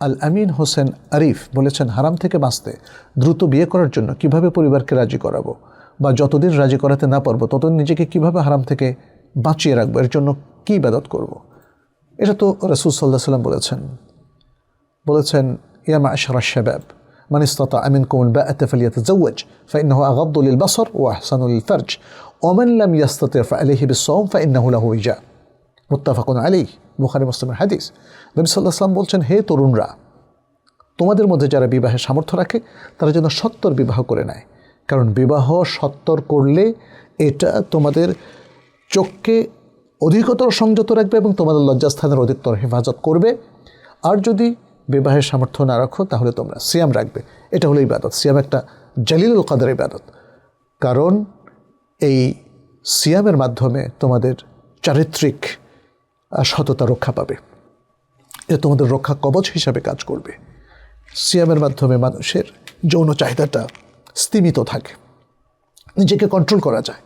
আল আমিন হোসেন আরিফ বলেছেন, হারাম থেকে বাঁচতে দ্রুত বিয়ে করার জন্য কিভাবে পরিবারকে রাজি করাবো, বা যতদিন রাজি করাতে না পারবো ততদিন নিজেকে কিভাবে হারাম থেকে বাঁচিয়ে রাখবো, এর জন্য কী ইবাদত করব। এটা তো রাসূল সাল্লাল্লাহু আলাইহি ওয়াসাল্লাম বলেছেন ইয়া মা'শারা আশ-শাবাব মান ইসতাতা'a মিনকুমুল বা'আতা ফালইয়াতাযাওয়াজ ফাইন্নাহু আগাদ্দু লিল-বাসর ওয়া আহসানু লিল-ফারজ ওয়া মান লাম ইয়াস্তাতি' ফা'আলাইহি বিস-সাওম ফাইন্নাহু লাহু ওয়িজা। মুত্তাফাকুন আলাইহি, বুখারী মুসলিমের হাদিস। নবী সাল্লাল্লাহু আলাইহি ওয়াসাল্লাম বলছেন, হে তরুণরা, তোমাদের মধ্যে যারা বিবাহের সামর্থ্য রাখে তারা যেন সত্তর বিবাহ করে নেয়, কারণ বিবাহ সত্তর করলে এটা তোমাদের চোখকে অধিকতর সংযত রাখবে এবং তোমাদের লজ্জাস্থানের অধিকতর হেফাজত করবে। আর যদি বিবাহের সামর্থ্য না রাখো তাহলে তোমরা সিয়াম রাখবে। এটা হলো ইবাদত। সিয়াম একটা জালিলুল কদর ইবাদত, কারণ এই সিয়ামের মাধ্যমে তোমাদের চারিত্রিক সততা রক্ষা পাবে। এটা তোমাদের রক্ষা কবচ হিসাবে কাজ করবে। সিয়ামের মাধ্যমে মানুষের যৌন চাহিদাটা স্তিমিত থাকে, নিজেকে কন্ট্রোল করা যায়।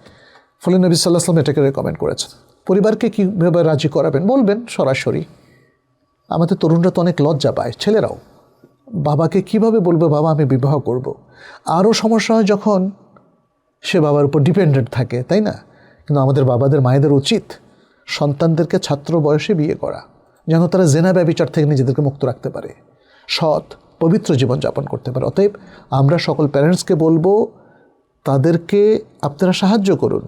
ফলে নবী সাল্লাল্লাহু আলাইহি ওয়াসাল্লাম এটাকে রেকমেন্ড করেছেন। পরিবারকে কীভাবে রাজি করাবেন বলবেন সরাসরি। আমাদের তরুণরা তো অনেক লজ্জা পায়, ছেলেরাও। বাবাকে কিভাবে বলবে বাবা আমি বিবাহ করব। আরও সমস্যা হয় যখন সে বাবার উপর ডিপেন্ডেন্ট থাকে, তাই না? কিন্তু আমাদের বাবাদের মায়েদের উচিত সন্তানদেরকে ছাত্র বয়সে বিয়ে করা, যেন তারা জেনা ব্যভিচার থেকে নিজেদেরকে মুক্ত রাখতে পারে, সৎ পবিত্র জীবনযাপন করতে পারে। অতএব আমরা সকল প্যারেন্টসকে বলবো, তাদেরকে আপনারা সাহায্য করুন,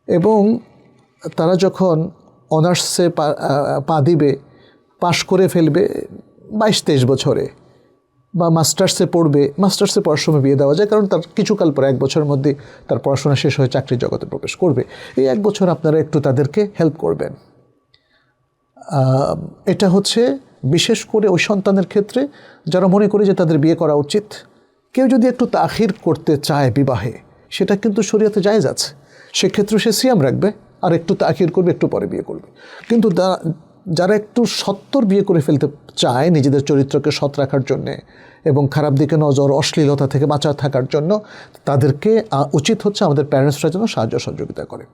এবং তারা যখন অনার্সে পা দিবে, পাশ করে ফেলবে 22-23 বছরে, বা মাস্টার্সে পড়বে, মাস্টার্সে পড়ার সময় বিয়ে দেওয়া যায়, কারণ তার কিছুকাল পরে 1 বছরের মধ্যে তার পড়াশোনা শেষ হয়ে চাকরির জগতে প্রবেশ করবে। এই 1 বছর আপনারা একটু তাদেরকে হেল্প করবেন। এটা হচ্ছে বিশেষ করে ওই সন্তানের ক্ষেত্রে যারা মনে করে যে তাদের বিয়ে করা উচিত। কেউ যদি একটু তাখির করতে চায় বিবাহে, সেটা কিন্তু শরীয়তে জায়েজ আছে। সেক্ষেত্রে সে সিয়াম রাখবে আর একটু তাখির করবে, একটু পরে বিয়ে করবে। কিন্তু যারা একটু সত্তর বিয়ে করে ফেলতে চায় নিজেদের চরিত্রকে সৎ রাখার জন্যে এবং খারাপ দিকে নজর, অশ্লীলতা থেকে বাঁচা থাকার জন্য, তাদেরকে উচিত হচ্ছে আমাদের প্যারেন্টসরা যেন সাহায্য সহযোগিতা করে।